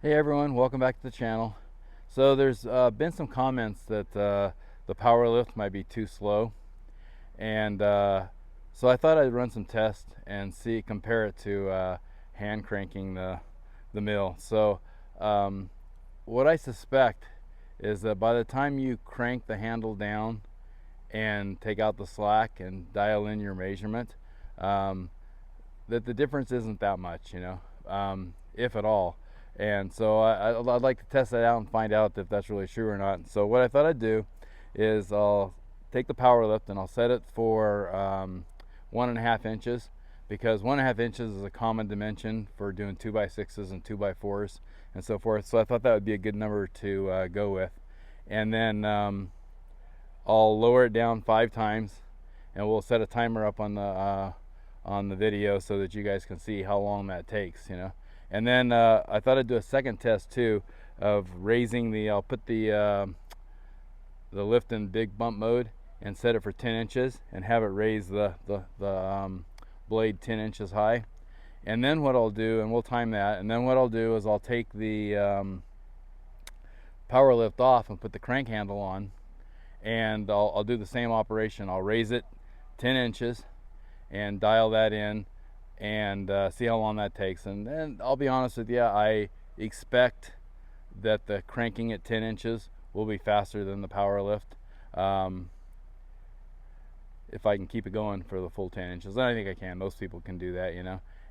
Hey everyone, welcome back to the channel. So there's been some comments that the PowerLift might be too slow, and so I thought I'd run some tests and compare it to hand cranking the mill. So what I suspect is that by the time you crank the handle down and take out the slack and dial in your measurement, that the difference isn't that much, if at all. And so I'd like to test that out and find out if that's really true or not. So what I thought I'd do is I'll take the PowerLift and I'll set it for 1.5 inches, because 1.5 inches is a common dimension for doing 2x6s and 2x4s and so forth. So I thought that would be a good number to go with. And then I'll lower it down 5 times, and we'll set a timer up on the video so that you guys can see how long that takes, And then I thought I'd do a second test too of raising I'll put the lift in big bump mode and set it for 10 inches and have it raise the blade 10 inches high. And then what I'll do, and we'll time that, and then what I'll do is I'll take the PowerLift off and put the crank handle on, and I'll do the same operation. I'll raise it 10 inches and dial that in and see how long that takes. And then I'll be honest with you, I expect that the cranking at 10 inches will be faster than the PowerLift, if I can keep it going for the full 10 inches. And I think I can. Most people can do that,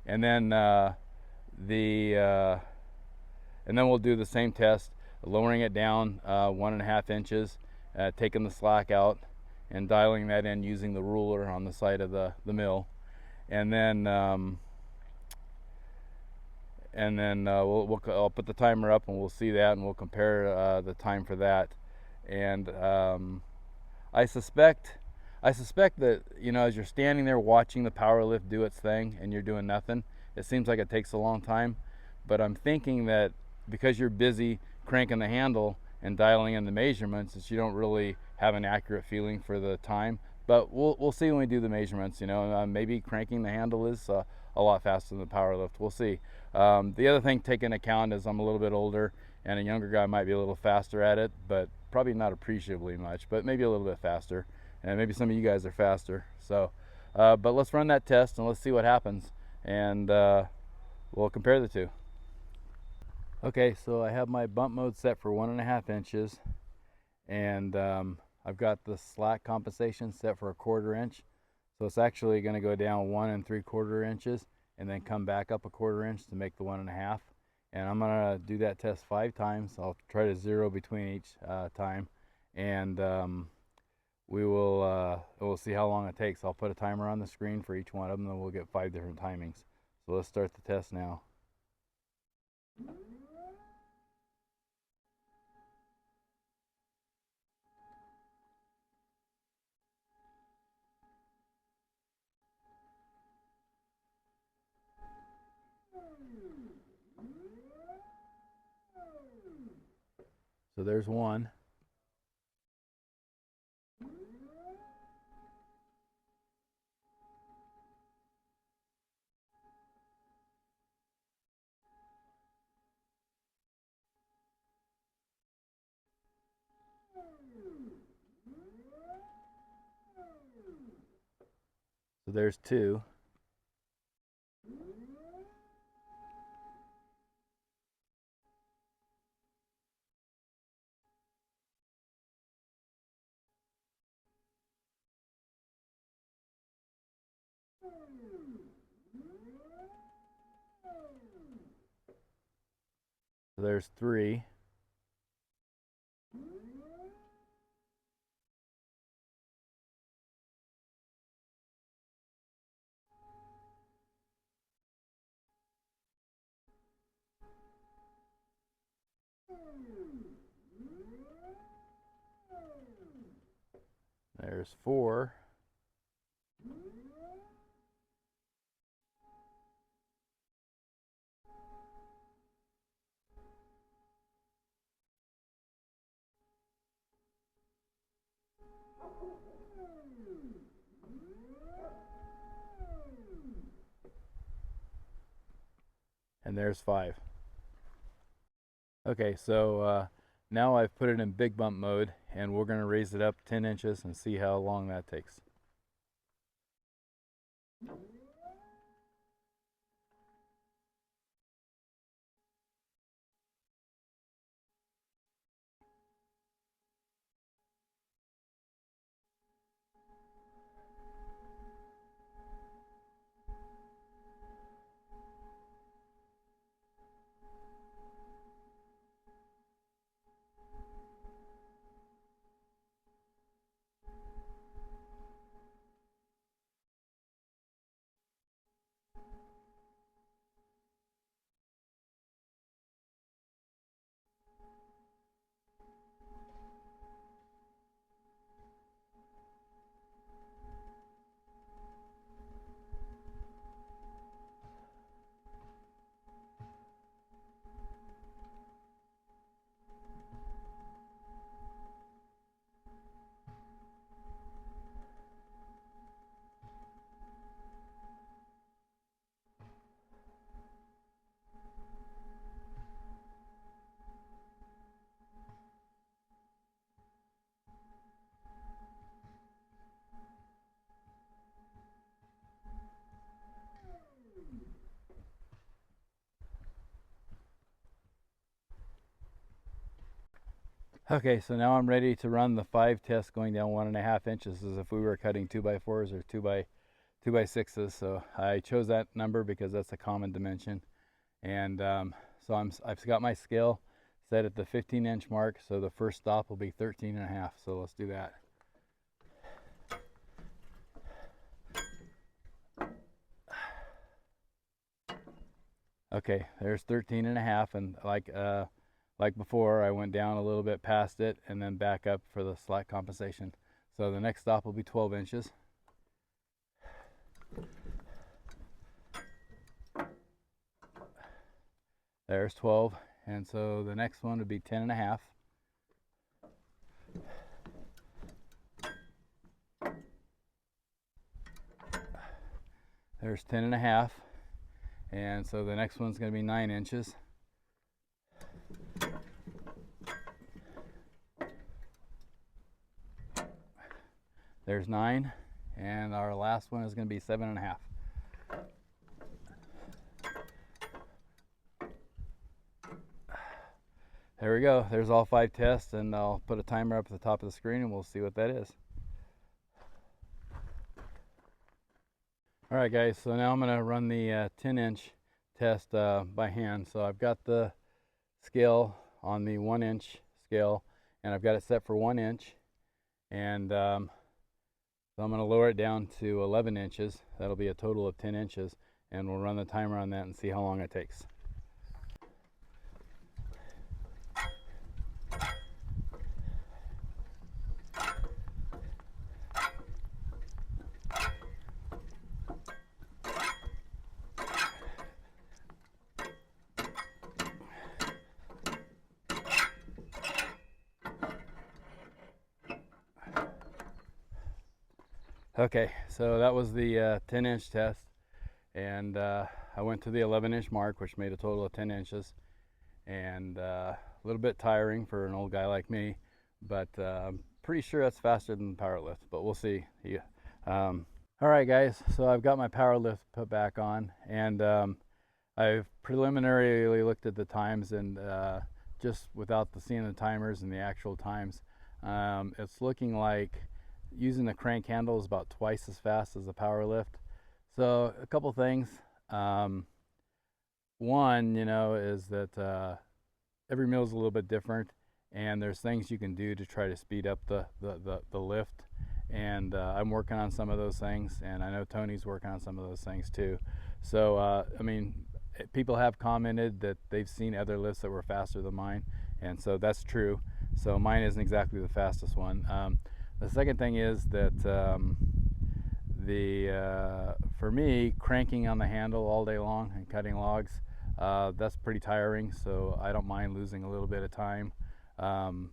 And then and then we'll do the same test, lowering it down 1.5 inches, taking the slack out and dialing that in using the ruler on the side of the mill. And then I'll put the timer up and we'll see that, and we'll compare the time for that. And I suspect that, as you're standing there watching the PowerLift do its thing and you're doing nothing, it seems like it takes a long time. But I'm thinking that because you're busy cranking the handle and dialing in the measurements, that you don't really have an accurate feeling for the time. But we'll see when we do the measurements. Maybe cranking the handle is a lot faster than the PowerLift. We'll see. The other thing to take into account is I'm a little bit older, and a younger guy might be a little faster at it, but probably not appreciably much, but maybe a little bit faster. And maybe some of you guys are faster. So, but let's run that test and let's see what happens, and we'll compare the two. Okay, so I have my bump mode set for 1.5 inches, and I've got the slack compensation set for 1/4 inch. So it's actually going to go down 1 3/4 inches and then come back up 1/4 inch to make the 1.5. And I'm going to do that test 5 times. I'll try to zero between each time, and we'll see how long it takes. I'll put a timer on the screen for each one of them, and we'll get 5 different timings. So let's start the test now. So there's one. So there's 2. So there's 3. There's 4. And there's 5. Okay, so now I've put it in big bump mode, and we're going to raise it up 10 inches and see how long that takes. Okay, so now I'm ready to run the 5 test going down 1.5 inches as if we were cutting 2x4s or 2x6s. So I chose that number because that's a common dimension. And so I've got my scale set at the 15-inch mark. So the first stop will be 13.5. So let's do that. Okay, there's 13.5, and like before, I went down a little bit past it and then back up for the slack compensation. So the next stop will be 12 inches. There's 12, and so the next one would be 10.5. There's 10.5, and so the next one's going to be 9 inches. There's 9, and our last one is going to be 7.5. There we go. There's all 5 tests, and I'll put a timer up at the top of the screen and we'll see what that is. Alright guys, so now I'm going to run the 10-inch test by hand. So I've got the scale on the 1-inch scale, and I've got it set for 1 inch, and so I'm going to lower it down to 11 inches. That'll be a total of 10 inches, and we'll run the timer on that and see how long it takes. Okay, so that was the 10-inch test, and I went to the 11-inch mark, which made a total of 10 inches, and a little bit tiring for an old guy like me, but I'm pretty sure that's faster than the PowerLift, but we'll see. Yeah. All right, guys, so I've got my PowerLift put back on, and I've preliminarily looked at the times, and just without seeing the timers and the actual times, it's looking like using the crank handle is about twice as fast as the PowerLift. So a couple things. One, is that every meal is a little bit different, and there's things you can do to try to speed up the lift. And I'm working on some of those things, and I know Tony's working on some of those things too. So I mean, people have commented that they've seen other lifts that were faster than mine, and so that's true. So mine isn't exactly the fastest one. The second thing is that for me, cranking on the handle all day long and cutting logs, that's pretty tiring. So I don't mind losing a little bit of time to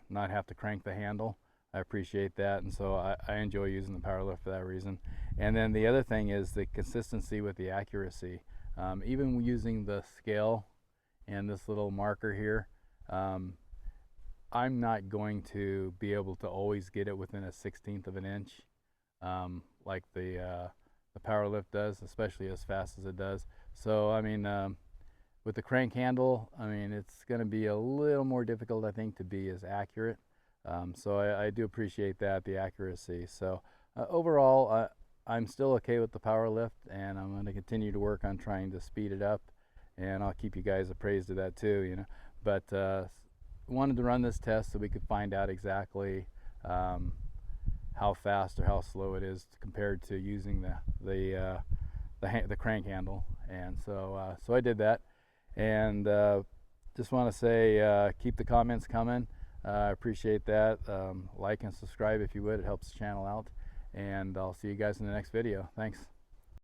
not have to crank the handle. I appreciate that, and so I enjoy using the PowerLift for that reason. And then the other thing is the consistency with the accuracy. Even using the scale and this little marker here. I'm not going to be able to always get it within a 1/16 of an inch, like the PowerLift does, especially as fast as it does. So I mean, with the crank handle, I mean, it's going to be a little more difficult, I think, to be as accurate. So I do appreciate that, the accuracy. So overall, I'm still okay with the PowerLift, and I'm going to continue to work on trying to speed it up, and I'll keep you guys appraised of that too, you know. But wanted to run this test so we could find out exactly how fast or how slow it is compared to using the crank handle. And so so I did that, and just want to say keep the comments coming. I appreciate that. Like and subscribe if you would, it helps the channel out, and I'll see you guys in the next video. Thanks.